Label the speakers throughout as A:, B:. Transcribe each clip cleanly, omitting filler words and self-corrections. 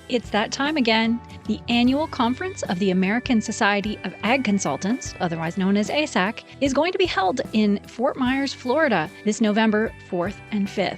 A: It's that time again. The annual conference of the American Society of Ag Consultants, otherwise known as ASAC, is going to be held in Fort Myers, Florida, this November 4th and 5th.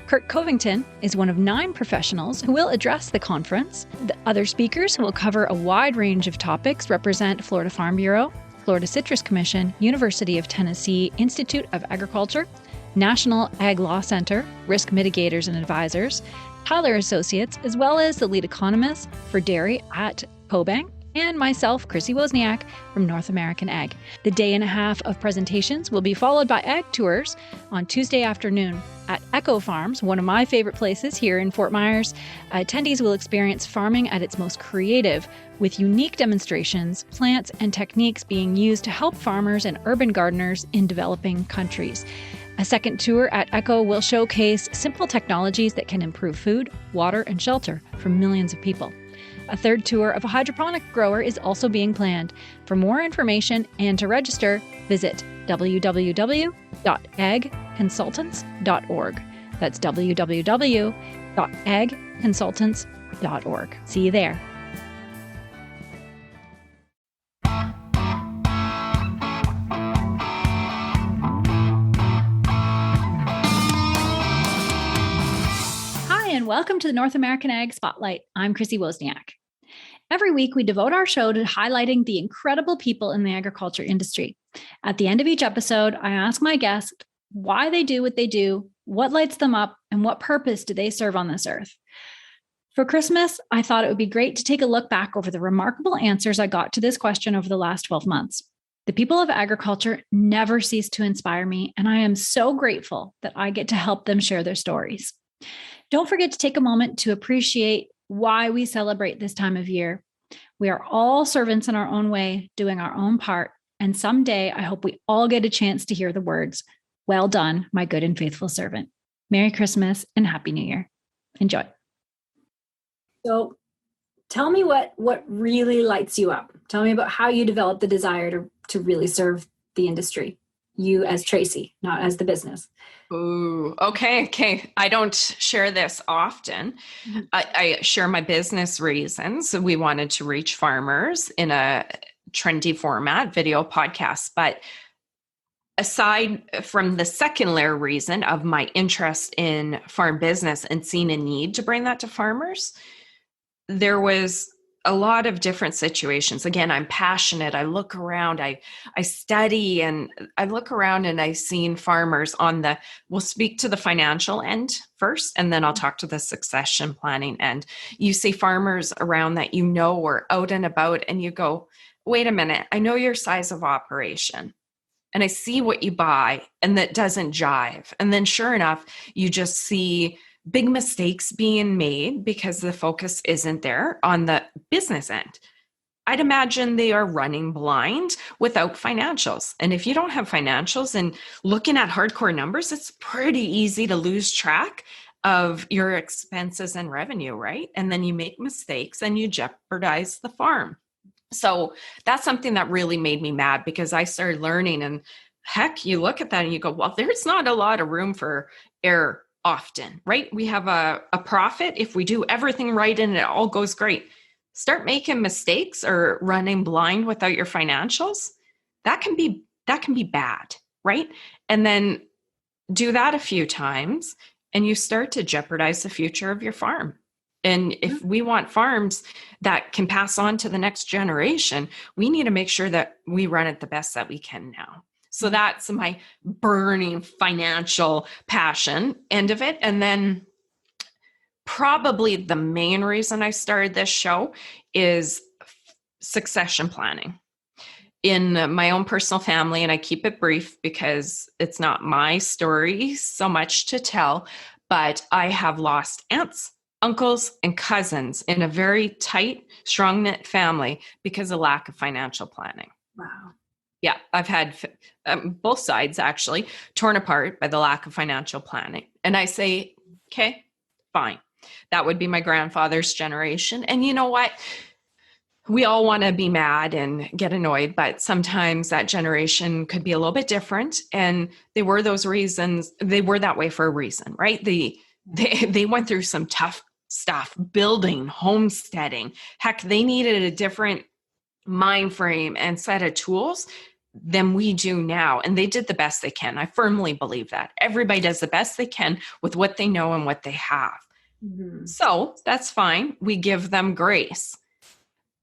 A: Kurt Covington is one of 9 professionals who will address the conference. The other speakers who will cover a wide range of topics represent Florida Farm Bureau, Florida Citrus Commission, University of Tennessee Institute of Agriculture, National Ag Law Center, Risk Mitigators and Advisors, Tyler Associates, as well as the lead economist for dairy at CoBank, and myself, Chrissy Wozniak from North American Ag. The day and a half of presentations will be followed by ag tours on Tuesday afternoon at Echo Farms, one of my favorite places here in Fort Myers. Attendees will experience farming at its most creative, with unique demonstrations, plants, and techniques being used to help farmers and urban gardeners in developing countries. A second tour at Echo will showcase simple technologies that can improve food, water, and shelter for millions of people. A third tour of a hydroponic grower is also being planned. For more information and to register, visit www.agconsultants.org. That's www.agconsultants.org. See you there. Welcome to the North American Ag Spotlight. I'm Chrissy Wozniak. Every week, we devote our show to highlighting the incredible people in the agriculture industry. At the end of each episode, I ask my guest why they do what they do, what lights them up, and what purpose do they serve on this earth. For Christmas, I thought it would be great to take a look back over the remarkable answers I got to this question over the last 12 months. The people of agriculture never cease to inspire me, and I am so grateful that I get to help them share their stories. Don't forget to take a moment to appreciate why we celebrate this time of year. We are all servants in our own way, doing our own part. And someday, I hope we all get a chance to hear the words, "Well done, my good and faithful servant." Merry Christmas and Happy New Year. Enjoy. So tell me what really lights you up. Tell me about how you developed the desire to really serve the industry. You as Tracy, not as the business.
B: Ooh, okay. I don't share this often. I share my business reasons. We wanted to reach farmers in a trendy format, video podcast. But aside from the second layer reason of my interest in farm business and seeing a need to bring that to farmers, there was a lot of different situations. Again, I'm passionate. I look around, I study, and I look around and I've seen farmers we'll speak to the financial end first, and then I'll talk to the succession planning end. You see farmers around that are out and about, and you go, wait a minute, I know your size of operation. And I see what you buy, and that doesn't jive. And then sure enough, you just see big mistakes being made because the focus isn't there on the business end. I'd imagine they are running blind without financials. And if you don't have financials and looking at hardcore numbers, it's pretty easy to lose track of your expenses and revenue, right? And then you make mistakes and you jeopardize the farm. So that's something that really made me mad, because I started learning, and heck, you look at that and you go, well, there's not a lot of room for error often, right? We have a profit if we do everything right and it all goes great. Start making mistakes or running blind without your financials. That can be bad, right? And then do that a few times and you start to jeopardize the future of your farm. And if we want farms that can pass on to the next generation, we need to make sure that we run it the best that we can now. So that's my burning financial passion end of it. And then probably the main reason I started this show is succession planning in my own personal family. And I keep it brief because it's not my story so much to tell, but I have lost aunts, uncles, and cousins in a very tight, strong-knit family because of lack of financial planning.
A: Wow.
B: Yeah, I've had both sides actually torn apart by the lack of financial planning. And I say, okay, fine. That would be my grandfather's generation. And you know what? We all want to be mad and get annoyed, but sometimes that generation could be a little bit different. And they were those reasons. They were that way for a reason, right? They went through some tough stuff, building, homesteading. Heck, they needed a different mind frame and set of tools than we do now. And they did the best they can. I firmly believe that. Everybody does the best they can with what they know and what they have. Mm-hmm. So that's fine. We give them grace.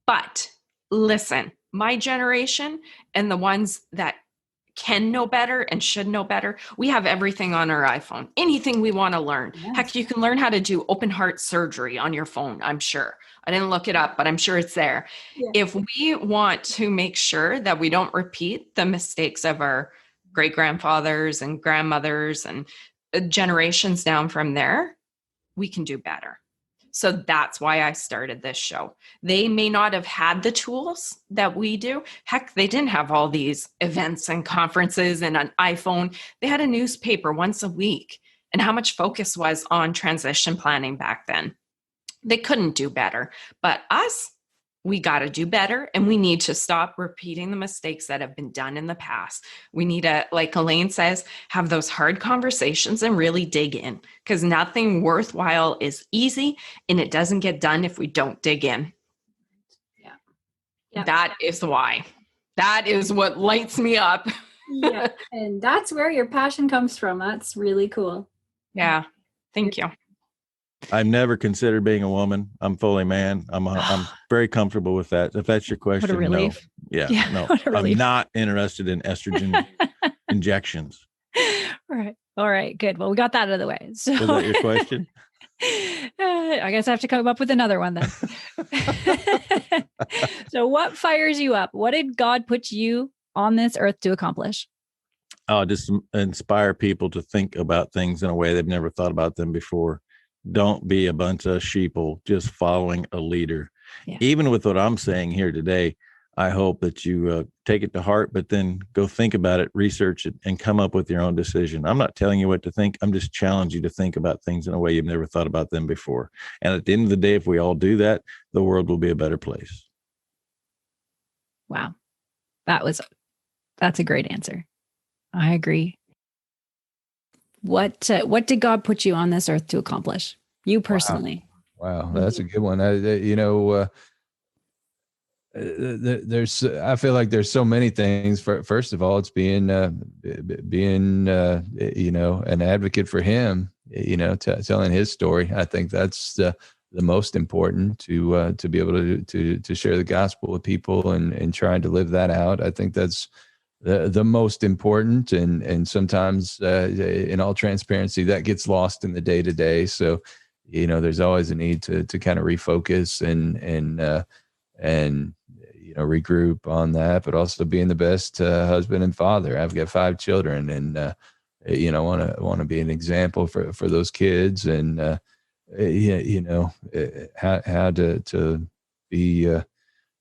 B: But listen, my generation and the ones that can know better and should know better, we have everything on our iPhone. Anything we want to learn. Yes. Heck, you can learn how to do open heart surgery on your phone, I'm sure. I didn't look it up, but I'm sure it's there. Yeah. If we want to make sure that we don't repeat the mistakes of our great-grandfathers and grandmothers and generations down from there, we can do better. So that's why I started this show. They may not have had the tools that we do. Heck, they didn't have all these events and conferences and an iPhone. They had a newspaper once a week. And how much focus was on transition planning back then? They couldn't do better. But us, we got to do better, and we need to stop repeating the mistakes that have been done in the past. We need to, like Elaine says, have those hard conversations and really dig in, because nothing worthwhile is easy, and it doesn't get done if we don't dig in. Yeah. Yep. That is why. That is what lights me up.
C: Yeah, and that's where your passion comes from. That's really cool.
B: Yeah. Thank you.
D: I've never considered being a woman. I'm fully man. I'm very comfortable with that. If that's your question,
A: what a relief.
D: No. Yeah, no. I'm not interested in estrogen injections.
A: All right. Good. Well, we got that out of the way. So,
D: was that your question?
A: I guess I have to come up with another one then. So what fires you up? What did God put you on this earth to accomplish?
D: Oh, just inspire people to think about things in a way they've never thought about them before. Don't be a bunch of sheeple just following a leader. Yeah. Even with what I'm saying here today, I hope that you take it to heart, but then go think about it, research it, and come up with your own decision. I'm not telling you what to think. I'm just challenging you to think about things in a way you've never thought about them before. And at the end of the day, if we all do that, the world will be a better place.
A: Wow. That's a great answer. I agree. What did God put you on this earth to accomplish? You personally.
E: Wow. That's a good one. I feel like there's so many things. First of all, it's being an advocate for him, telling his story. I think that's the most important, to be able to share the gospel with people and trying to live that out. I think that's the most important, and sometimes in all transparency that gets lost in the day to day. So, there's always a need to kind of refocus and regroup on that, but also being the best husband and father. I've got 5 children, and want to be an example for those kids, and how to be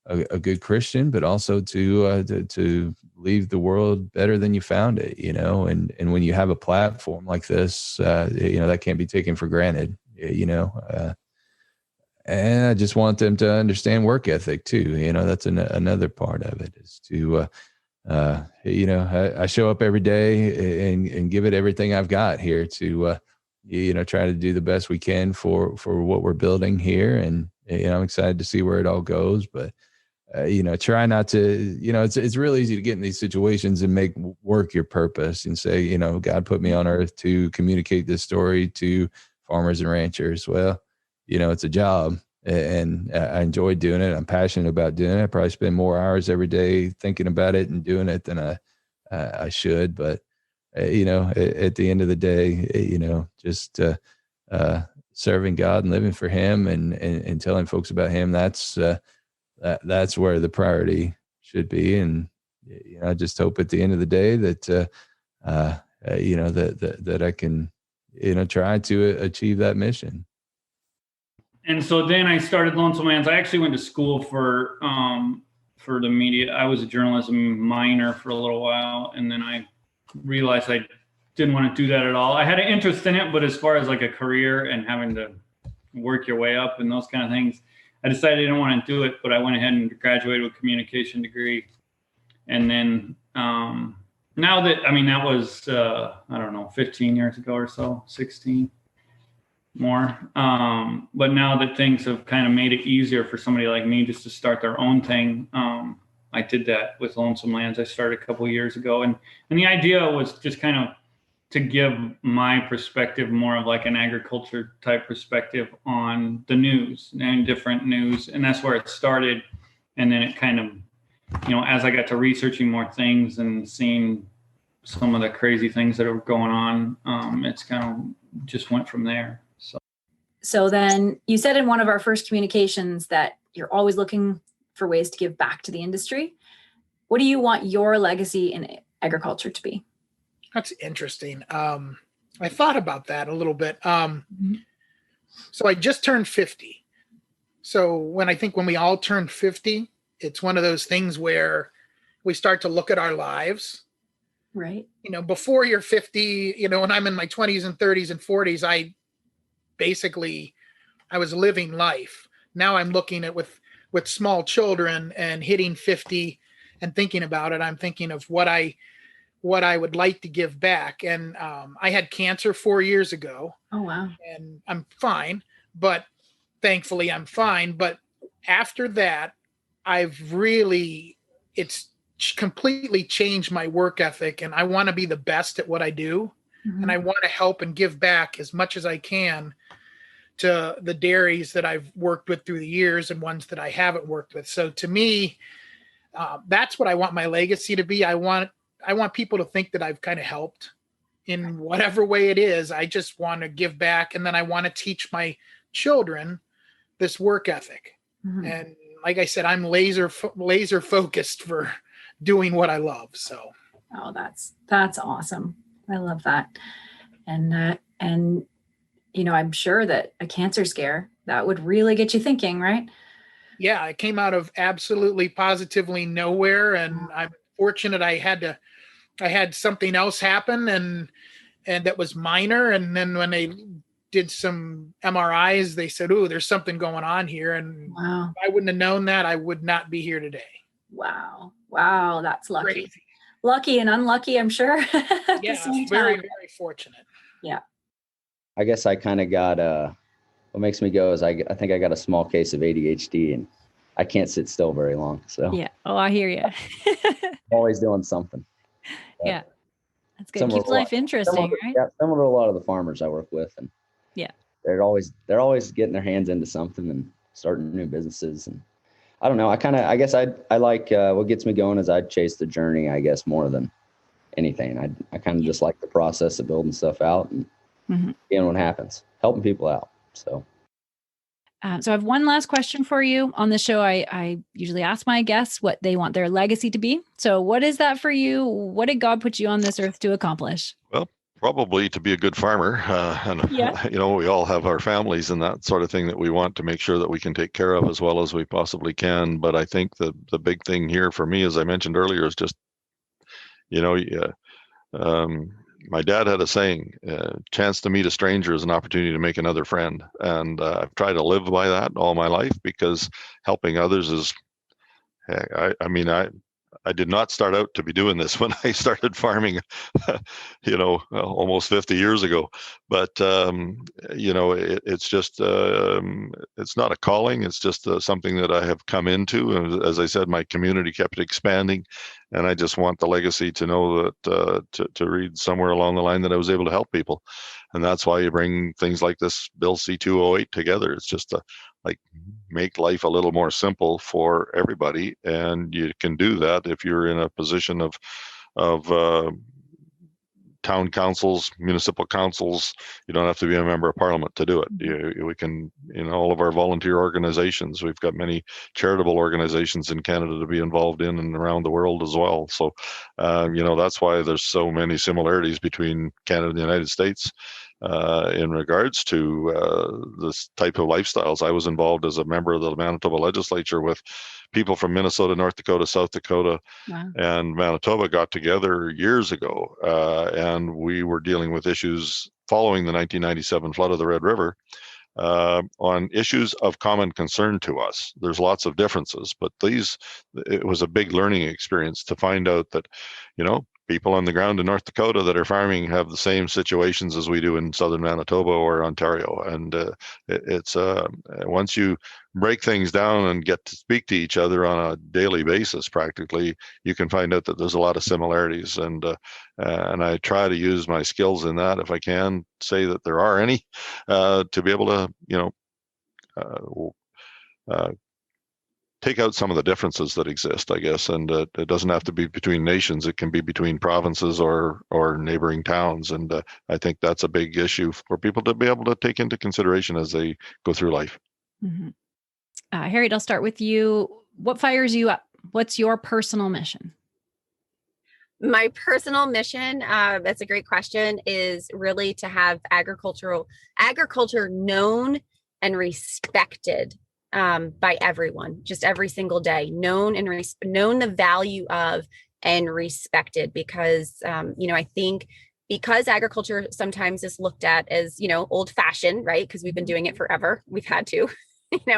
E: a good Christian, but also to leave the world better than you found it, and when you have a platform like this, that can't be taken for granted, and I just want them to understand work ethic too. That's another part of it, is to, I show up every day and give it everything I've got here to, try to do the best we can for what we're building here. And, I'm excited to see where it all goes, but, try not to, it's real easy to get in these situations and make work your purpose and say, God put me on earth to communicate this story to farmers and ranchers. Well, it's a job, and I enjoy doing it. I'm passionate about doing it. I probably spend more hours every day thinking about it and doing it than I should. But, at the end of the day, just serving God and living for him and telling folks about him, that's where the priority should be. And, I just hope at the end of the day that, that I can, try to achieve that mission.
F: And so then I started Lonesome Lands. I actually went to school for the media. I was a journalism minor for a little while, and then I realized I didn't want to do that at all. I had an interest in it, but as far as like a career and having to work your way up and those kind of things, I decided I didn't want to do it, but I went ahead and graduated with a communication degree. And then that was, 15 years ago or so, 16. more. But now that things have kind of made it easier for somebody like me just to start their own thing, I did that with Lonesome Lands. I started a couple of years ago, and the idea was just kind of to give my perspective, more of like an agriculture type perspective on the news and different news. And that's where it started. And then it kind of, as I got to researching more things and seeing some of the crazy things that are going on, it's kind of just went from there.
C: So then you said in one of our first communications that you're always looking for ways to give back to the industry. What do you want your legacy in agriculture to be?
G: That's interesting. I thought about that a little bit. So I just turned 50. So when we all turn 50, it's one of those things where we start to look at our lives.
C: Right.
G: Before you're 50, when I'm in my 20s and 30s and 40s, I was living life. Now I'm looking at with small children and hitting 50 and thinking about it. I'm thinking of what I would like to give back. And I had cancer 4 years ago.
C: Oh, wow.
G: And I'm fine, but thankfully I'm fine. But after that, it's completely changed my work ethic, and I want to be the best at what I do. Mm-hmm. And I want to help and give back as much as I can to the dairies that I've worked with through the years and ones that I haven't worked with. So to me, that's what I want my legacy to be. I want people to think that I've kind of helped in whatever way it is. I just want to give back. And then I want to teach my children this work ethic. Mm-hmm. And like I said, I'm laser focused for doing what I love. So.
C: Oh, that's awesome. I love that. And I'm sure that a cancer scare, that would really get you thinking, right?
G: Yeah. I came out of absolutely positively nowhere. And I'm fortunate I had something else happen and that was minor. And then when they did some MRIs, they said, "Ooh, there's something going on here." And
C: wow.
G: If I wouldn't have known that, I would not be here today.
C: Wow. That's lucky.
G: Crazy.
C: Lucky and unlucky, I'm sure.
G: Yeah, very, very fortunate.
C: Yeah.
H: I guess I kind of got, what makes me go is I think I got a small case of ADHD and I can't sit still very long. So
A: yeah. Oh, I hear you.
H: Always doing something.
A: Yeah. That's good. Keeps life interesting, right?
H: Yeah. Similar to a lot of the farmers I work with. And
A: yeah,
H: they're always getting their hands into something and starting new businesses. And I don't know. I guess I like, what gets me going is I chase the journey, I guess, more than anything. I kind of just like the process of building stuff out and seeing what happens, helping people out. So
A: I have one last question for you. On the show, I usually ask my guests what they want their legacy to be. So what is that for you? What did God put you on this earth to accomplish?
I: Well, probably to be a good farmer. And, we all have our families and that sort of thing that we want to make sure that we can take care of as well as we possibly can. But I think the big thing here for me, as I mentioned earlier, is just, my dad had a saying, chance to meet a stranger is an opportunity to make another friend. And I've tried to live by that all my life because helping others is, I did not start out to be doing this when I started farming, almost 50 years ago. But, it's just, it's not a calling. It's just something that I have come into. And as I said, my community kept expanding. And I just want the legacy to know that, to read somewhere along the line that I was able to help people. And that's why you bring things like this Bill C-208 together. It's just make life a little more simple for everybody. And you can do that if you're in a position of town councils, municipal councils. You don't have to be a member of parliament to do it. We can, all of our volunteer organizations, we've got many charitable organizations in Canada to be involved in and around the world as well. So, that's why there's so many similarities between Canada and the United States. In regards to this type of lifestyles. I was involved as a member of the Manitoba legislature with people from Minnesota, North Dakota, South Dakota, and Manitoba got together years ago, and we were dealing with issues following the 1997 flood of the Red River on issues of common concern to us. There's lots of differences, but it was a big learning experience to find out that, people on the ground in North Dakota that are farming have the same situations as we do in southern Manitoba or Ontario. And it's once you break things down and get to speak to each other on a daily basis, practically, you can find out that there's a lot of similarities. And I try to use my skills in that, if I can say that there are any, to be able to, take out some of the differences that exist, I guess. And it doesn't have to be between nations. It can be between provinces or neighboring towns. And I think that's a big issue for people to be able to take into consideration as they go through life.
A: Mm-hmm. Harriet, I'll start with you. What fires you up? What's your personal mission?
J: My personal mission, that's a great question, is really to have agriculture known and respected by everyone, just every single day, known the value of and respected, because I think because agriculture sometimes is looked at as old fashioned, right? Because we've been doing it forever. We've had to,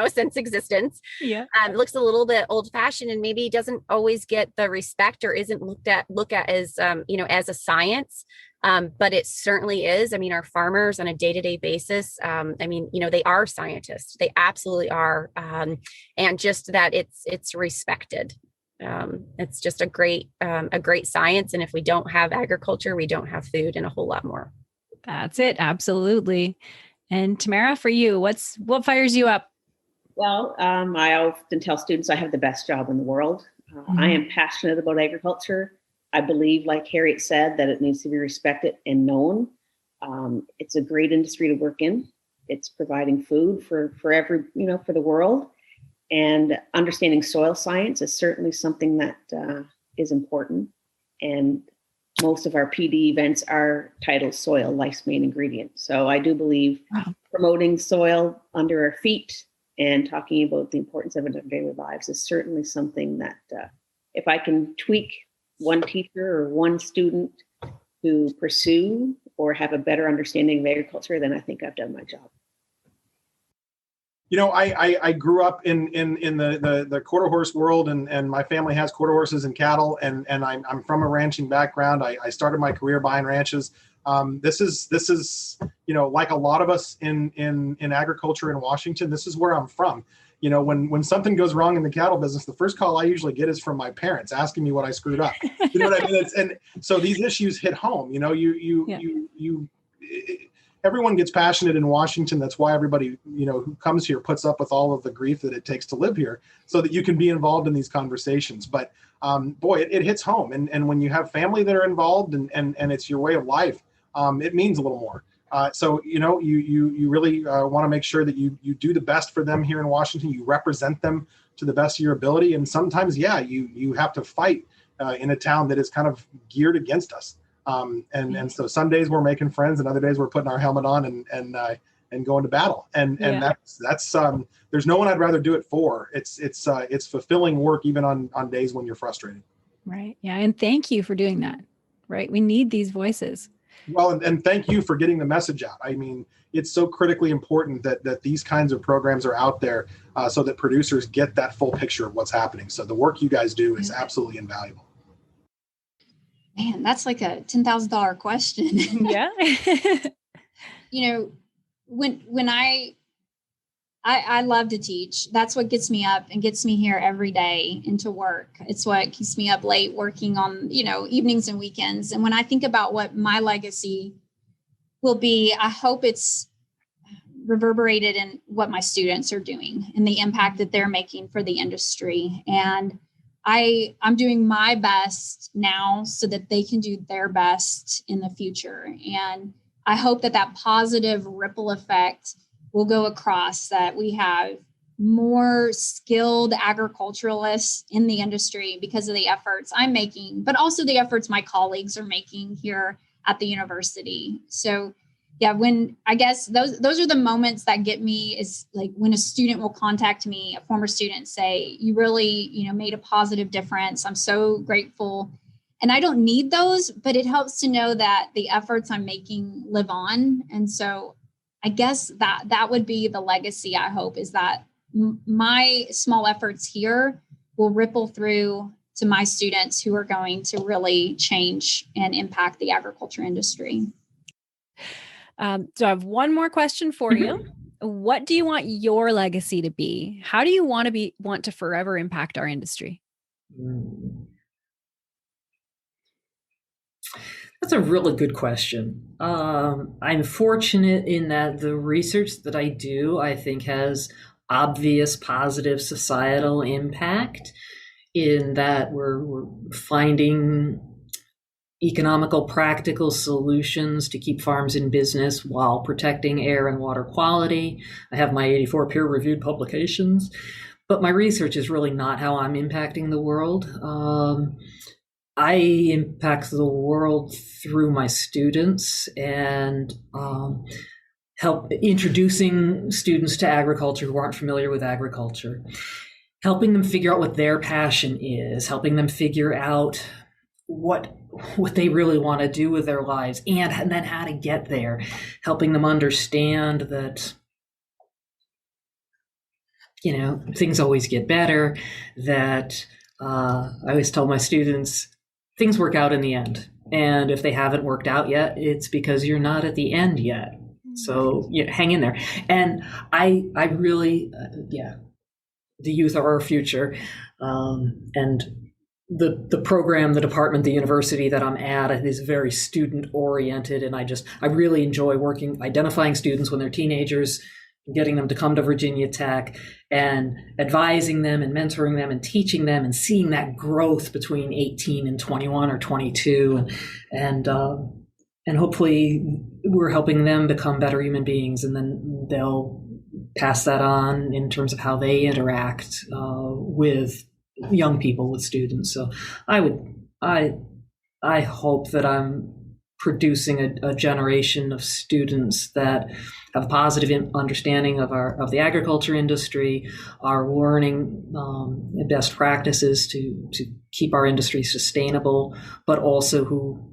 J: since existence.
A: Yeah,
J: it looks a little bit old fashioned and maybe doesn't always get the respect or isn't looked at as as a science. But it certainly is. I mean, our farmers on a day-to-day basis, they are scientists. They absolutely are. And just that it's respected. It's just a great science. And if we don't have agriculture, we don't have food and a whole lot more.
A: That's it. Absolutely. And Tamara, for you, what fires you up?
K: Well, I often tell students I have the best job in the world. I am passionate about agriculture. I believe, like Harriet said, that it needs to be respected and known. It's a great industry to work in. It's providing food for every, for the world. And understanding soil science is certainly something that is important. And most of our PD events are titled Soil, Life's Main Ingredient. So I do believe promoting soil under our feet and talking about the importance of it in our daily lives is certainly something that if I can tweak one teacher or one student to pursue or have a better understanding of agriculture, then I think I've done my job.
L: I grew up in the quarter horse world, and my family has quarter horses and cattle, and I'm from a ranching background. I started my career buying ranches. This is like a lot of us in agriculture in Washington, this is where I'm from. When something goes wrong in the cattle business, the first call I usually get is from my parents asking me what I screwed up. You know what I mean? And so these issues hit home. Everyone gets passionate in Washington. That's why everybody, who comes here puts up with all of the grief that it takes to live here so that you can be involved in these conversations. But it hits home. And when you have family that are involved and it's your way of life, it means a little more. So you really want to make sure that you do the best for them here in Washington. You represent them to the best of your ability. And sometimes, you have to fight in a town that is kind of geared against us. And so some days we're making friends, and other days we're putting our helmet on and going to battle. And that's there's no one I'd rather do it for. It's fulfilling work even on days when you're frustrated.
A: Right. Yeah. And thank you for doing that. Right. We need these voices.
L: Well, and thank you for getting the message out. I mean, it's so critically important that these kinds of programs are out there so that producers get that full picture of what's happening. So the work you guys do is absolutely invaluable.
M: Man, that's like a $10,000 question.
A: Yeah.
M: When I love to teach. That's what gets me up and gets me here every day into work. It's what keeps me up late working on, evenings and weekends. And when I think about what my legacy will be, I hope it's reverberated in what my students are doing and the impact that they're making for the industry. And I'm doing my best now so that they can do their best in the future. And I hope that positive ripple effect will go across, that we have more skilled agriculturalists in the industry because of the efforts I'm making, but also the efforts my colleagues are making here at the university. So I guess those are the moments that get me, is like when a student will contact me, a former student, say, you really, made a positive difference. I'm so grateful. And I don't need those, but it helps to know that the efforts I'm making live on. And so I guess that would be the legacy, I hope, is that my small efforts here will ripple through to my students who are going to really change and impact the agriculture industry.
A: So I have one more question for you. What do you want your legacy to be? How do you want to forever impact our industry?
N: That's a really good question. I'm fortunate in that the research that I do, I think, has obvious positive societal impact, in that we're finding economical, practical solutions to keep farms in business while protecting air and water quality. I have my 84 peer-reviewed publications, but my research is really not how I'm impacting the world. I impact the world through my students and help introducing students to agriculture who aren't familiar with agriculture, helping them figure out what their passion is, helping them figure out what they really want to do with their lives, and then how to get there, helping them understand that, things always get better, that I always tell my students, things work out in the end. And if they haven't worked out yet, it's because you're not at the end yet. So hang in there. And I really, the youth are our future. And the program, the department, the university that I'm at is very student oriented. And I really enjoy identifying students when they're teenagers, getting them to come to Virginia Tech and advising them and mentoring them and teaching them and seeing that growth between 18 and 21 or 22. And hopefully we're helping them become better human beings, and then they'll pass that on in terms of how they interact with young people, with students. So I hope that I'm producing a generation of students that have a positive understanding of the agriculture industry, are learning best practices to keep our industry sustainable, but also who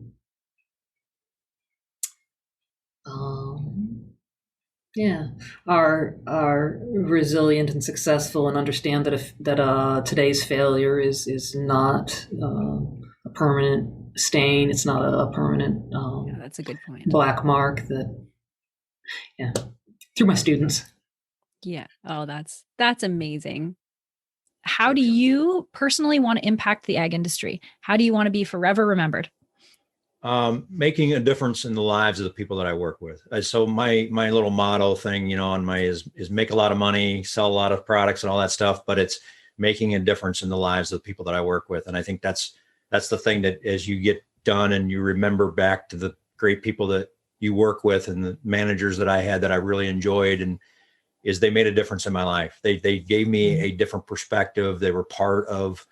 N: are resilient and successful, and understand that today's failure is not a permanent stain. It's not a permanent
A: that's a good point.
N: Black mark. Through my students.
A: Yeah. Oh, that's amazing. How do you personally want to impact the ag industry? How do you want to be forever remembered?
O: Making a difference in the lives of the people that I work with. So my little motto thing, on my is make a lot of money, sell a lot of products and all that stuff, but it's making a difference in the lives of the people that I work with. And I think that's the thing, that as you get done and you remember back to the great people that you work with and the managers that I had that I really enjoyed, and is they made a difference in my life. They gave me a different perspective. They were part of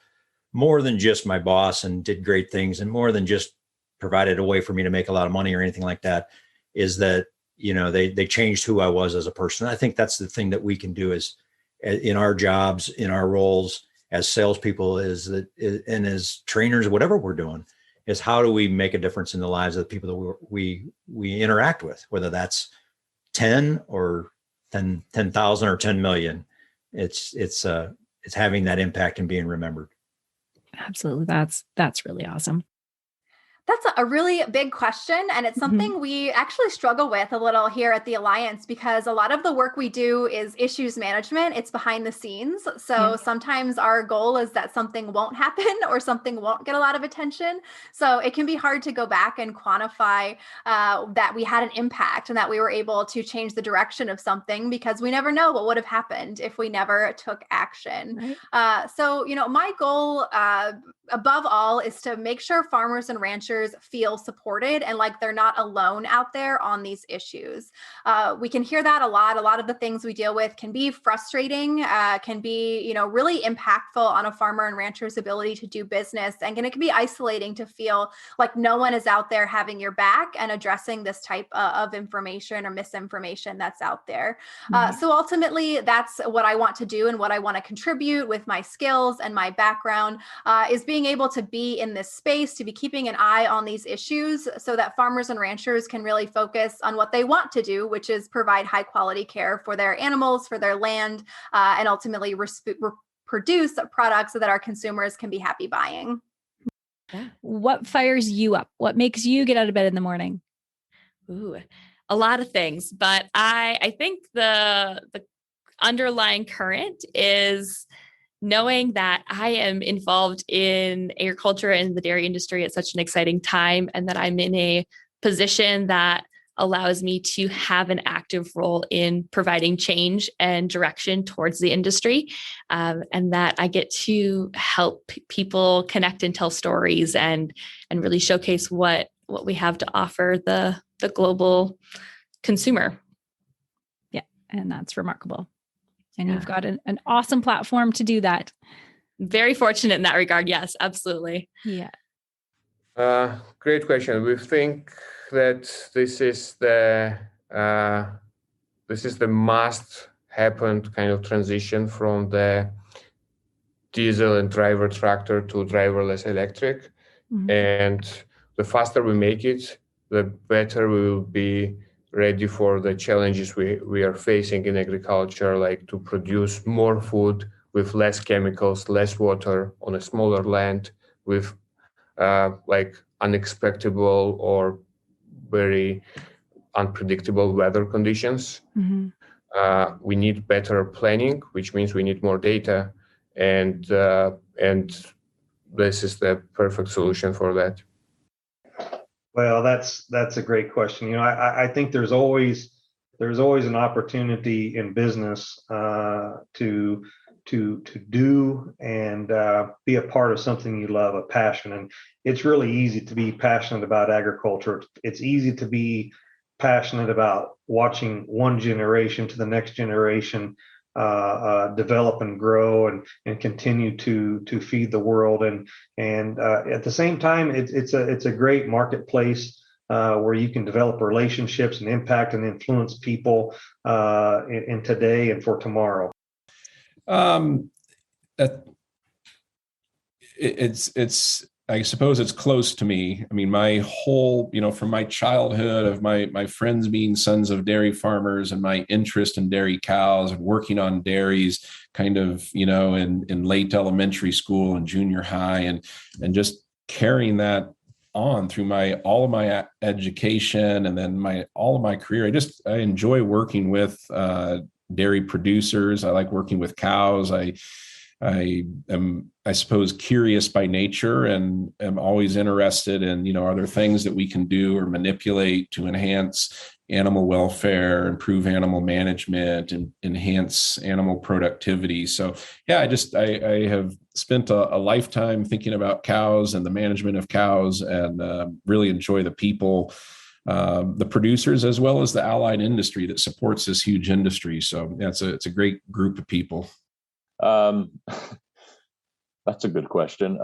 O: more than just my boss and did great things, and more than just provided a way for me to make a lot of money or anything like that. Is that, they changed who I was as a person. I think that's the thing that we can do is in our jobs, in our roles as salespeople, and as trainers, whatever we're doing, is how do we make a difference in the lives of the people that we interact with, whether that's 10 or 10,000 or 10 million. It's having that impact and being remembered.
A: Absolutely. That's really awesome.
P: That's a really big question. And it's something we actually struggle with a little here at the Alliance, because a lot of the work we do is issues management. It's behind the scenes. So sometimes our goal is that something won't happen or something won't get a lot of attention. So it can be hard to go back and quantify that we had an impact and that we were able to change the direction of something, because we never know what would have happened if we never took action. Right. So, my goal above all is to make sure farmers and ranchers feel supported and like they're not alone out there on these issues. We can hear that a lot. A lot of the things we deal with can be frustrating, can be, really impactful on a farmer and rancher's ability to do business. And it can be isolating to feel like no one is out there having your back and addressing this type of information or misinformation that's out there. So ultimately, that's what I want to do and what I want to contribute with my skills and my background is being able to be in this space, to be keeping an eye on these issues so that farmers and ranchers can really focus on what they want to do, which is provide high quality care for their animals, for their land, and ultimately produce products that our consumers can be happy buying.
A: What fires you up? What makes you get out of bed in the morning?
Q: Ooh, a lot of things, but I think the underlying current is knowing that I am involved in agriculture and the dairy industry at such an exciting time, and that I'm in a position that allows me to have an active role in providing change and direction towards the industry, and that I get to help people connect and tell stories and really showcase what we have to offer the global consumer.
A: Yeah, and that's remarkable. And you've got an awesome platform to do that.
Q: Very fortunate in that regard. Yes, absolutely.
A: Yeah.
R: Great question. We think that this is the must happen kind of transition from the diesel and driver tractor to driverless electric. Mm-hmm. And the faster we make it, the better we will be ready for the challenges we are facing in agriculture, like to produce more food with less chemicals, less water on a smaller land, with like unexpectable or very unpredictable weather conditions. Mm-hmm. We need better planning, which means we need more data, and this is the perfect solution for that.
S: Well, that's a great question. You know, I think there's always an opportunity in business to do and be a part of something you love, a passion. And it's really easy to be passionate about agriculture. It's easy to be passionate about watching one generation to the next generation develop and grow and continue to feed the world. And at the same time, it's a great marketplace where you can develop relationships and impact and influence people in today and for tomorrow.
T: It's I suppose it's close to me. I mean, my whole, from my childhood of my friends being sons of dairy farmers and my interest in dairy cows and working on dairies kind of, in late elementary school and junior high and just carrying that on through all of my education and then all of my career. I enjoy working with dairy producers. I like working with cows. I am, I suppose, curious by nature and am always interested in, are there things that we can do or manipulate to enhance animal welfare, improve animal management, and enhance animal productivity. So yeah, I have spent a lifetime thinking about cows and the management of cows, and really enjoy the people, the producers, as well as the allied industry that supports this huge industry. So yeah, it's a great group of people.
U: That's a good question.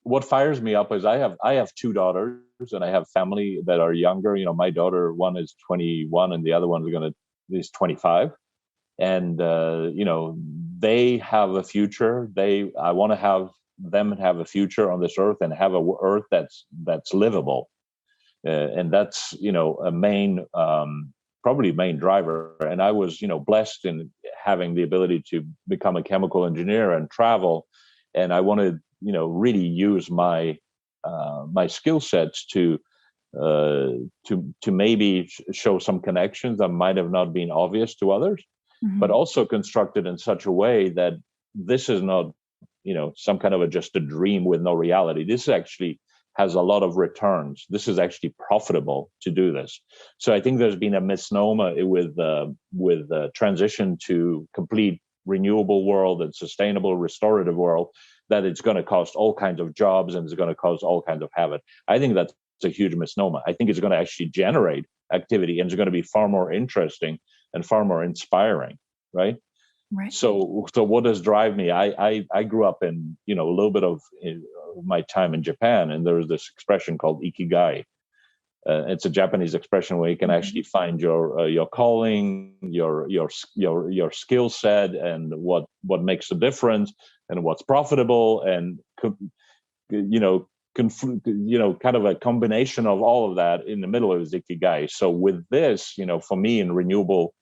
U: What fires me up is I have two daughters and I have family that are younger. My daughter, one is 21 and the other one is 25. And, they have a future. I want to have them have a future on this earth and have a earth that's livable. And that's, a main, probably main driver. And I was, blessed in having the ability to become a chemical engineer and travel. And I wanted, really use my skill sets to maybe show some connections that might have not been obvious to others, but also constructed in such a way that this is not, some kind of just a dream with no reality. This actually has a lot of returns. This is actually profitable to do this. So I think there's been a misnomer with transition to complete renewable world and sustainable restorative world, that it's going to cost all kinds of jobs and it's going to cause all kinds of havoc. I think that's a huge misnomer. I think it's going to actually generate activity and it's going to be far more interesting and far more inspiring, right? Right. So what does drive me? I grew up in, a little bit of my time in Japan, and there's this expression called ikigai. It's a Japanese expression where you can actually find your calling, your skill set, and what makes a difference, and what's profitable, and kind of a combination of all of that in the middle is ikigai. So with this, for me in renewable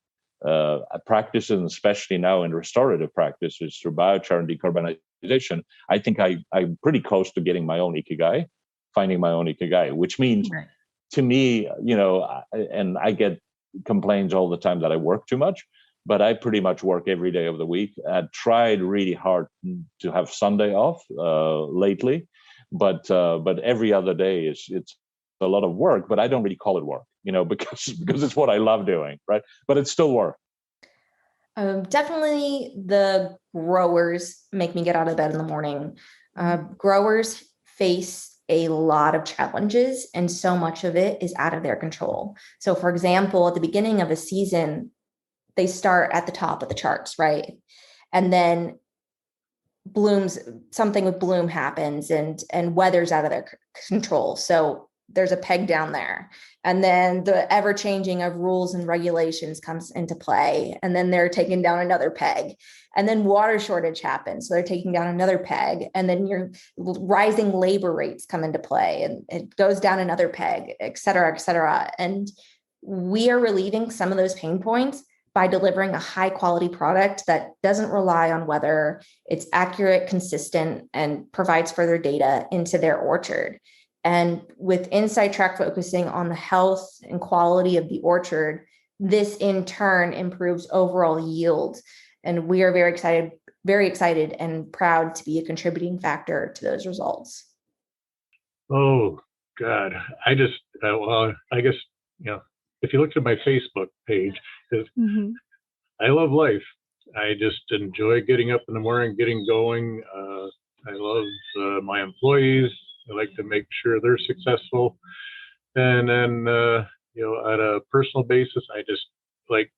U: practices, and especially now in restorative practices through biochar and decarbonization, I think I'm pretty close to getting my own ikigai, finding my own ikigai, which means to me, and I get complaints all the time that I work too much, but I pretty much work every day of the week. I tried really hard to have Sunday off lately, but every other day it's a lot of work, but I don't really call it work, because it's what I love doing, right? But it's still work.
B: Definitely the growers make me get out of bed in the morning. Growers face a lot of challenges, and so much of it is out of their control. So for example, at the beginning of a season, they start at the top of the charts, right? And then something with bloom happens and weather's out of their control. So there's a peg down there. And then the ever changing of rules and regulations comes into play. And then they're taking down another peg. And then water shortage happens. So they're taking down another peg. And then your rising labor rates come into play and it goes down another peg, et cetera, et cetera. And we are relieving some of those pain points by delivering a high quality product that doesn't rely on weather. It's accurate, consistent, and provides further data into their orchard. And with Insight Track focusing on the health and quality of the orchard, this in turn improves overall yield. And we are very excited and proud to be a contributing factor to those results.
V: Oh, God. I just, I guess, if you looked at my Facebook page, I love life. I just enjoy getting up in the morning, getting going. I love my employees. I like to make sure they're successful. And then, at a personal basis, I just like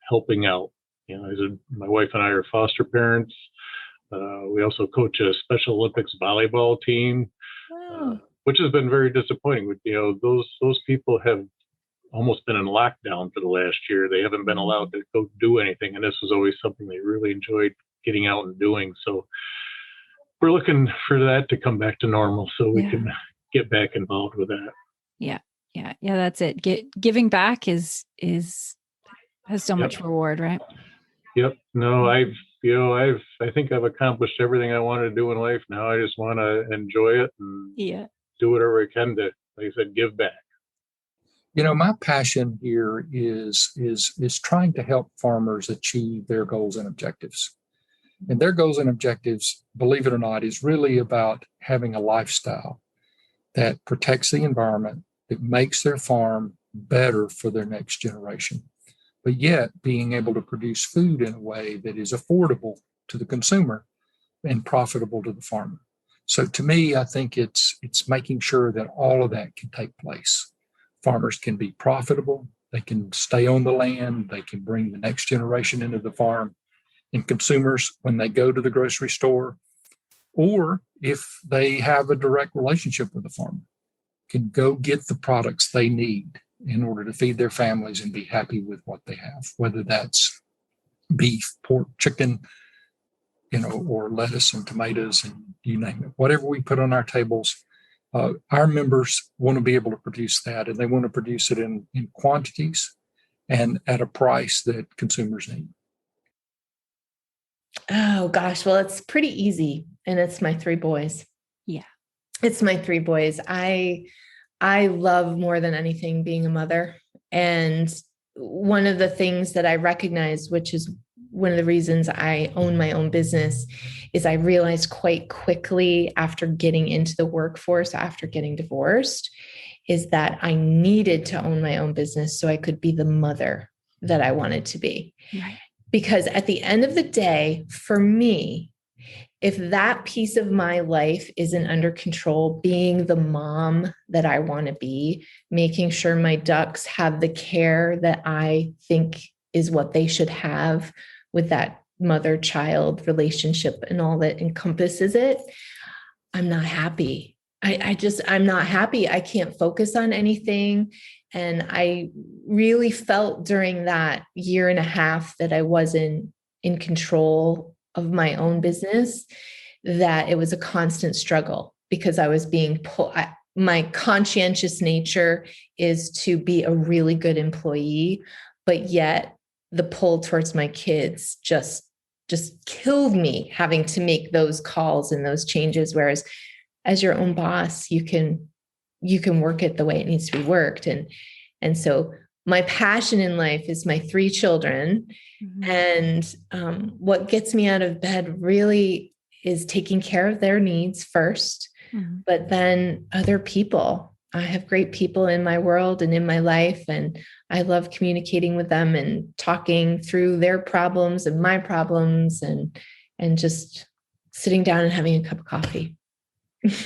V: helping out. My wife and I are foster parents. We also coach a Special Olympics volleyball team, which has been very disappointing. Those people have almost been in lockdown for the last year. They haven't been allowed to go do anything. And this was always something they really enjoyed getting out and doing. So we're looking for that to come back to normal so we can get back involved with that.
A: Yeah. That's it. Giving back has so much reward, right?
V: Yep. No, I think I've accomplished everything I wanted to do in life. Now I just want to enjoy it and do whatever I can to, like I said, give back.
W: My passion here is trying to help farmers achieve their goals and objectives. And their goals and objectives, believe it or not, is really about having a lifestyle that protects the environment, that makes their farm better for their next generation, but yet being able to produce food in a way that is affordable to the consumer and profitable to the farmer. So to me, I think it's making sure that all of that can take place. Farmers can be profitable, they can stay on the land, they can bring the next generation into the farm. And consumers, when they go to the grocery store, or if they have a direct relationship with the farmer, can go get the products they need in order to feed their families and be happy with what they have, whether that's beef, pork, chicken, or lettuce and tomatoes and you name it. Whatever we put on our tables, our members want to be able to produce that, and they want to produce it in quantities and at a price that consumers need.
X: Oh gosh, well, it's pretty easy, and it's my three boys.
A: Yeah,
X: it's my three boys. I love more than anything being a mother, and one of the things that I recognize, which is one of the reasons I own my own business, is I realized quite quickly after getting into the workforce, after getting divorced, is that I needed to own my own business so I could be the mother that I wanted to be.
A: Right.
X: Because at the end of the day, for me, if that piece of my life isn't under control, being the mom that I want to be, making sure my ducks have the care that I think is what they should have with that mother-child relationship and all that encompasses it, I'm not happy. I'm not happy. I can't focus on anything. And I really felt during that year and a half that I wasn't in control of my own business, that it was a constant struggle because I was being pulled. My conscientious nature is to be a really good employee, but yet the pull towards my kids just killed me having to make those calls and those changes. Whereas as your own boss, you can work it the way it needs to be worked. And so my passion in life is my 3 children. And what gets me out of bed really is taking care of their needs first, but then other people. I have great people in my world and in my life, and I love communicating with them and talking through their problems and my problems, and just sitting down and having a cup of coffee.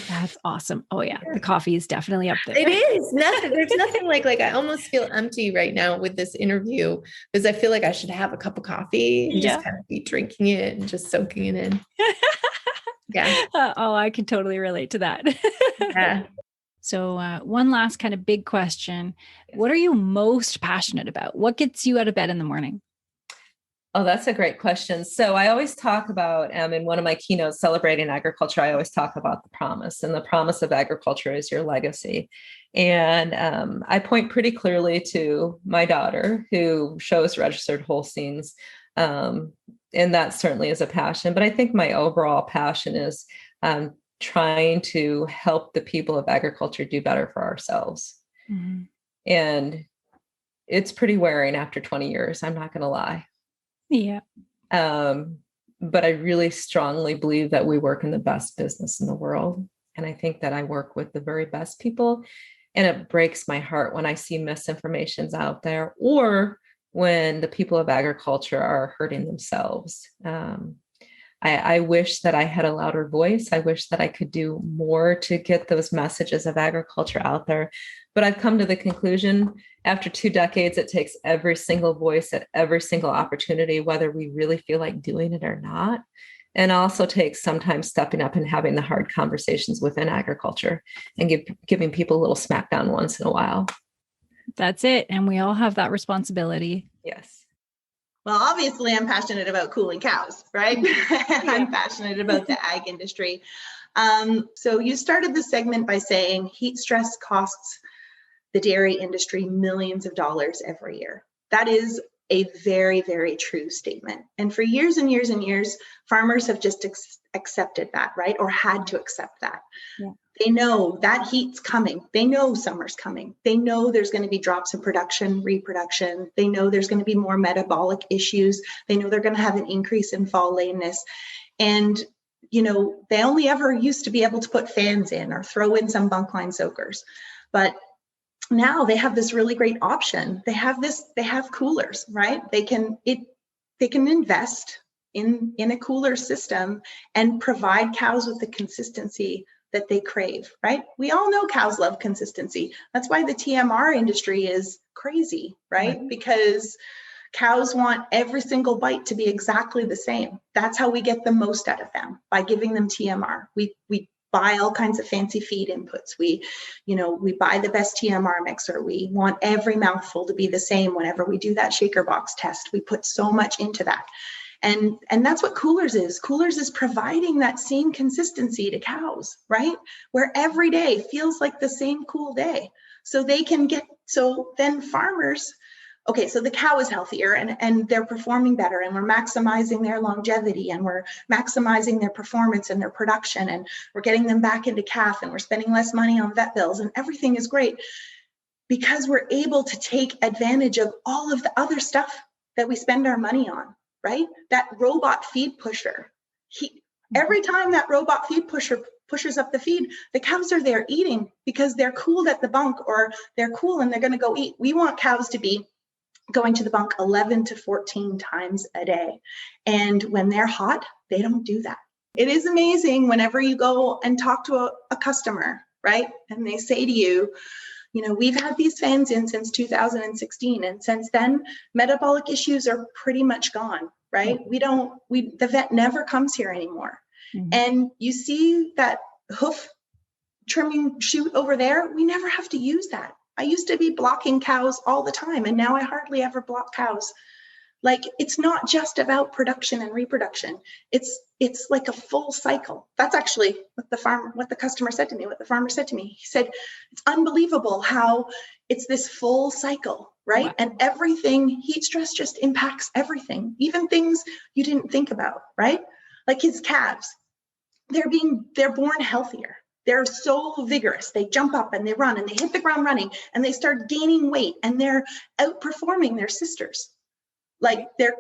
A: That's awesome. Oh yeah. The coffee is definitely up there.
X: It is nothing. There's nothing like I almost feel empty right now with this interview because I feel like I should have a cup of coffee and just kind of be drinking it and just soaking it in. Yeah.
A: Oh, I can totally relate to that.
X: Yeah.
A: So one last kind of big question. What are you most passionate about? What gets you out of bed in the morning?
D: Oh, that's a great question. So I always talk about, in one of my keynotes celebrating agriculture, I always talk about the promise, and the promise of agriculture is your legacy. And I point pretty clearly to my daughter who shows registered Holsteins. And that certainly is a passion, but I think my overall passion is trying to help the people of agriculture do better for ourselves. And it's pretty wearing after 20 years. I'm not going to lie.
A: Yeah.
D: But I really strongly believe that we work in the best business in the world. And I think that I work with the very best people. And it breaks my heart when I see misinformations out there or when the people of agriculture are hurting themselves. I wish that I had a louder voice. I wish that I could do more to get those messages of agriculture out there. But I've come to the conclusion after 2 decades, it takes every single voice at every single opportunity, whether we really feel like doing it or not. And also takes sometimes stepping up and having the hard conversations within agriculture and giving people a little smackdown once in a while.
A: That's it. And we all have that responsibility.
D: Yes.
E: Well, obviously, I'm passionate about cooling cows, right? I'm passionate about the ag industry. So you started this segment by saying heat stress costs the dairy industry millions of dollars every year. That is a very, very true statement. And for years and years and years, farmers have just accepted that, right? Or had to accept that.
A: Yeah.
E: They know that heat's coming. They know summer's coming. They know there's going to be drops in production, reproduction. They know there's going to be more metabolic issues. They know they're going to have an increase in fall lameness. And, they only ever used to be able to put fans in or throw in some bunkline soakers. But now they have this really great option. They have coolers, right? They can invest in a cooler system and provide cows with the consistency that they crave, right? We all know cows love consistency. That's why the TMR industry is crazy, right? Because cows want every single bite to be exactly the same. That's how we get the most out of them, by giving them TMR. We buy all kinds of fancy feed inputs. We buy the best TMR mixer. We want every mouthful to be the same whenever we do that shaker box test. We put so much into that. And that's what Coolers is. Coolers is providing that same consistency to cows, right? Where every day feels like the same cool day. So then farmers, okay, so the cow is healthier and they're performing better, and we're maximizing their longevity, and we're maximizing their performance and their production, and we're getting them back into calf, and we're spending less money on vet bills, and everything is great because we're able to take advantage of all of the other stuff that we spend our money on. Right? That robot feed pusher. Every time that robot feed pusher pushes up the feed, the cows are there eating because they're cooled at the bunk, or they're cool and they're going to go eat. We want cows to be going to the bunk 11 to 14 times a day. And when they're hot, they don't do that. It is amazing whenever you go and talk to a customer, right? And they say to you, we've had these fans in since 2016. And since then, metabolic issues are pretty much gone, right? The vet never comes here anymore. Mm-hmm. And you see that hoof trimming chute over there, we never have to use that. I used to be blocking cows all the time, and now I hardly ever block cows. Like, it's not just about production and reproduction. It's like a full cycle. That's actually what the farmer said to me. He said, it's unbelievable how it's this full cycle. right?
A: Wow.
E: And heat stress just impacts everything, even things you didn't think about, right? Like his calves, they're born healthier. They're so vigorous. They jump up and they run and they hit the ground running and they start gaining weight and they're outperforming their sisters. Like they're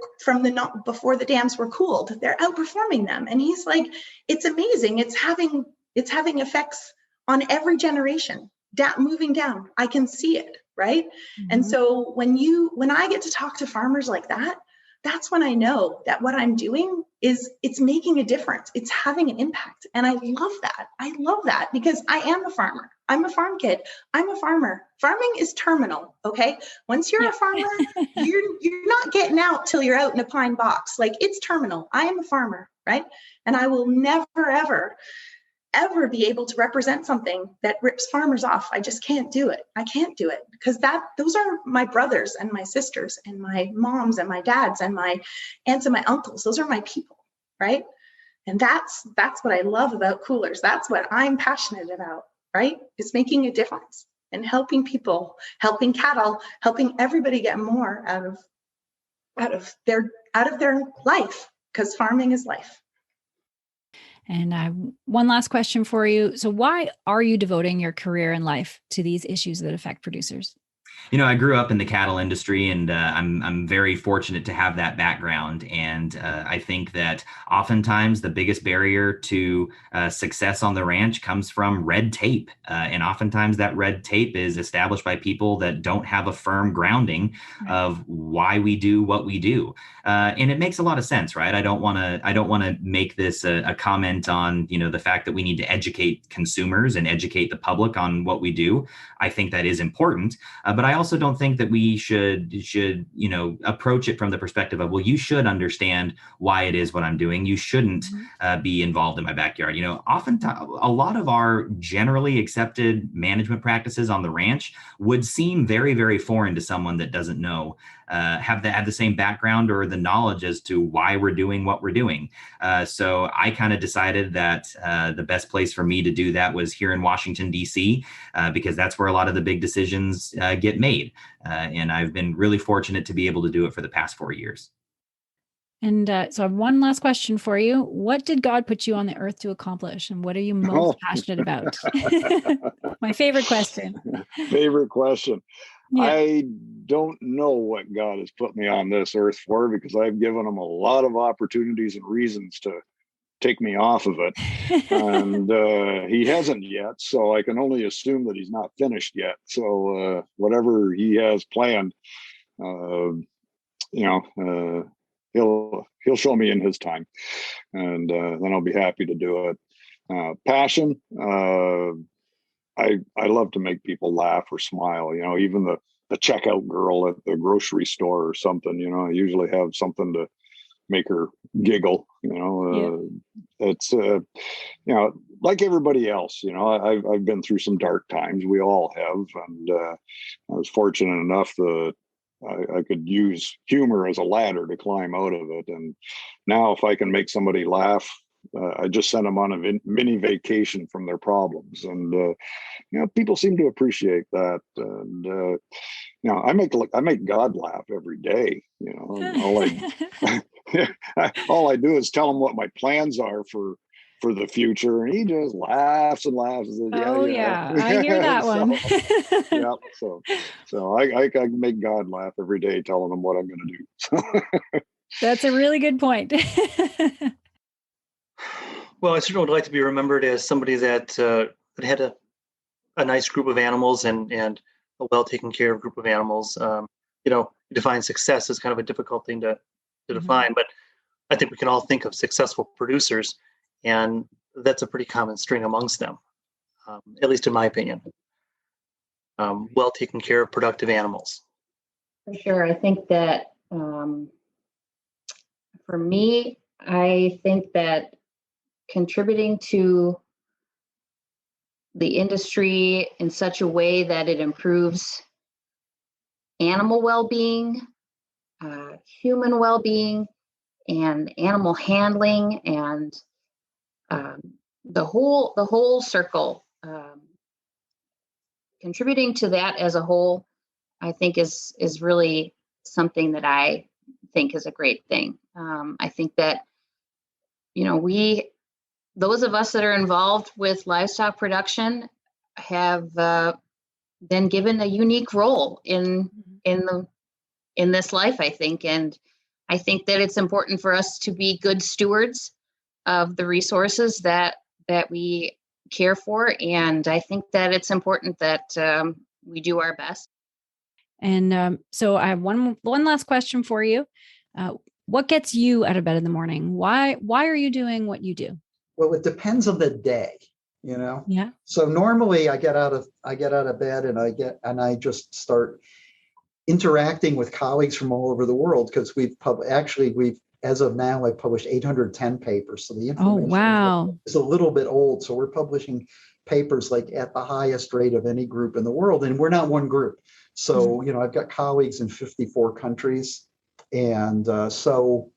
E: before the dams were cooled, they're outperforming them. And he's like, it's amazing. It's having effects on every generation, moving down. I can see it, right? Mm-hmm. And so when I get to talk to farmers like that, that's when I know that what I'm doing it's making a difference. It's having an impact. And I love that. I love that because I am a farmer. I'm a farm kid. I'm a farmer. Farming is terminal. Okay. Once you're a farmer, you're not getting out till you're out in a pine box. Like it's terminal. I am a farmer. Right. And I will never, ever be able to represent something that rips farmers off. I just can't do it. I can't do it because those are my brothers and my sisters and my moms and my dads and my aunts and my uncles. Those are my people, right? And that's what I love about Coolers. That's what I'm passionate about, right? It's making a difference and helping people, helping cattle, helping everybody get more out of their life, because farming is life.
A: And I have one last question for you. So why are you devoting your career and life to these issues that affect producers?
C: You know, I grew up in the cattle industry, and I'm very fortunate to have that background. And I think that oftentimes the biggest barrier to success on the ranch comes from red tape. And oftentimes that red tape is established by people that don't have a firm grounding of why we do what we do. And it makes a lot of sense, right? I don't want to make this a comment on, the fact that we need to educate consumers and educate the public on what we do. I think that is important, but I also don't think that we should approach it from the perspective of, well, you should understand why it is what I'm doing. You shouldn't be involved in my backyard. Oftentimes a lot of our generally accepted management practices on the ranch would seem very, very foreign to someone that doesn't know, have the same background or the knowledge as to why we're doing what we're doing. So I kind of decided that the best place for me to do that was here in Washington, D.C., because that's where a lot of the big decisions get made. And I've been really fortunate to be able to do it for the past 4 years.
A: And so I have one last question for you. What did God put you on the earth to accomplish? And what are you most passionate about? My favorite question.
F: Favorite question.
A: Yeah.
F: I don't know what God has put me on this earth for, because I've given him a lot of opportunities and reasons to take me off of it. And he hasn't yet. So I can only assume that he's not finished yet. So whatever he has planned, he'll show me in his time, and then I'll be happy to do it. Passion. I love to make people laugh or smile, even the checkout girl at the grocery store or something, I usually have something to make her giggle, It's, like everybody else, I've been through some dark times. We all have. And I was fortunate enough that I could use humor as a ladder to climb out of it. And now if I can make somebody laugh, I just send them on a mini vacation from their problems. And, people seem to appreciate that. And, I make God laugh every day, all I do is tell him what my plans are for the future, and he just laughs and laughs.
A: Yeah. I hear that one.
F: So I make God laugh every day, telling him what I'm going to do.
A: That's a really good point.
G: Well, I certainly would like to be remembered as somebody that had a nice group of animals and a well taken care of group of animals. Define success is kind of a difficult thing to define, but I think we can all think of successful producers, and that's a pretty common string amongst them, at least in my opinion. Well taken care of productive animals.
H: For sure. I think that for me, I think that contributing to the industry in such a way that it improves animal well-being, human well-being, and animal handling, and the whole circle, contributing to that as a whole, I think is really something that I think is a great thing. I think that, those of us that are involved with livestock production have been given a unique role in this life, I think. And I think that it's important for us to be good stewards of the resources that we care for. And I think that it's important that we do our best.
A: And so I have one last question for you. What gets you out of bed in the morning? Why are you doing what you do?
I: Well, it depends on the day, you know?
A: Yeah.
I: So normally I get out of bed and I just start interacting with colleagues from all over the world, because we've as of now, I've published 810 papers. So the information is a little bit old. So we're publishing papers like at the highest rate of any group in the world. And we're not one group. So, I've got colleagues in 54 countries. And so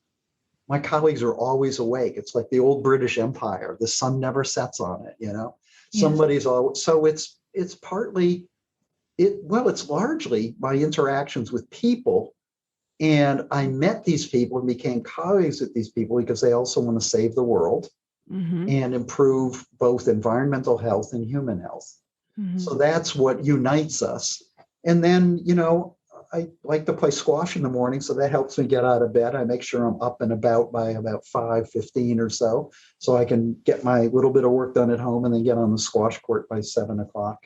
I: my colleagues are always awake. It's like the old British Empire. The sun never sets on it, Somebody's always, so it's partly it's largely my interactions with people. And I met these people and became colleagues with these people because they also want to save the world and improve both environmental health and human health. So that's what unites us. And then, I like to play squash in the morning, so that helps me get out of bed. I make sure I'm up and about by about 5:15 or so I can get my little bit of work done at home and then get on the squash court by 7:00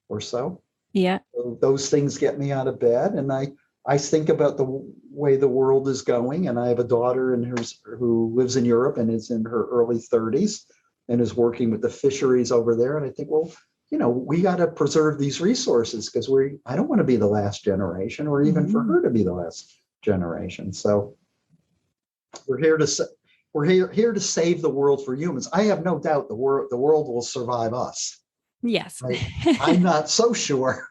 I: or so.
A: Yeah.
I: So those things get me out of bed, and I think about the way the world is going. And I have a daughter who lives in Europe and is in her early 30s and is working with the fisheries over there. And I think, well, we got to preserve these resources because I don't want to be the last generation, or even for her to be the last generation. So we're here to save the world for humans. I have no doubt the world will survive us.
A: Yes.
I: Right? I'm not so sure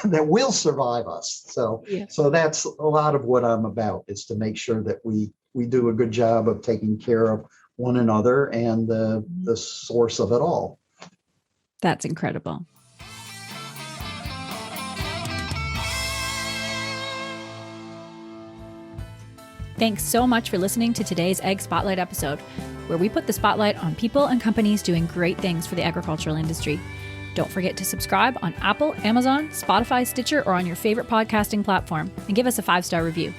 I: that we'll survive us. So that's a lot of what I'm about, is to make sure that we do a good job of taking care of one another and the source of it all.
A: That's incredible. Thanks so much for listening to today's Ag Spotlight episode, where we put the spotlight on people and companies doing great things for the agricultural industry. Don't forget to subscribe on Apple, Amazon, Spotify, Stitcher, or on your favorite podcasting platform, and give us a 5-star review.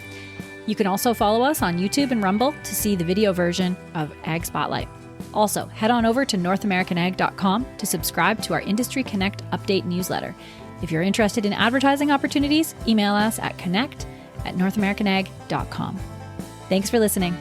A: You can also follow us on YouTube and Rumble to see the video version of Ag Spotlight. Also, head on over to NorthAmericanAg.com to subscribe to our Industry Connect update newsletter. If you're interested in advertising opportunities, email us at connect@NorthAmericanAg.com. Thanks for listening.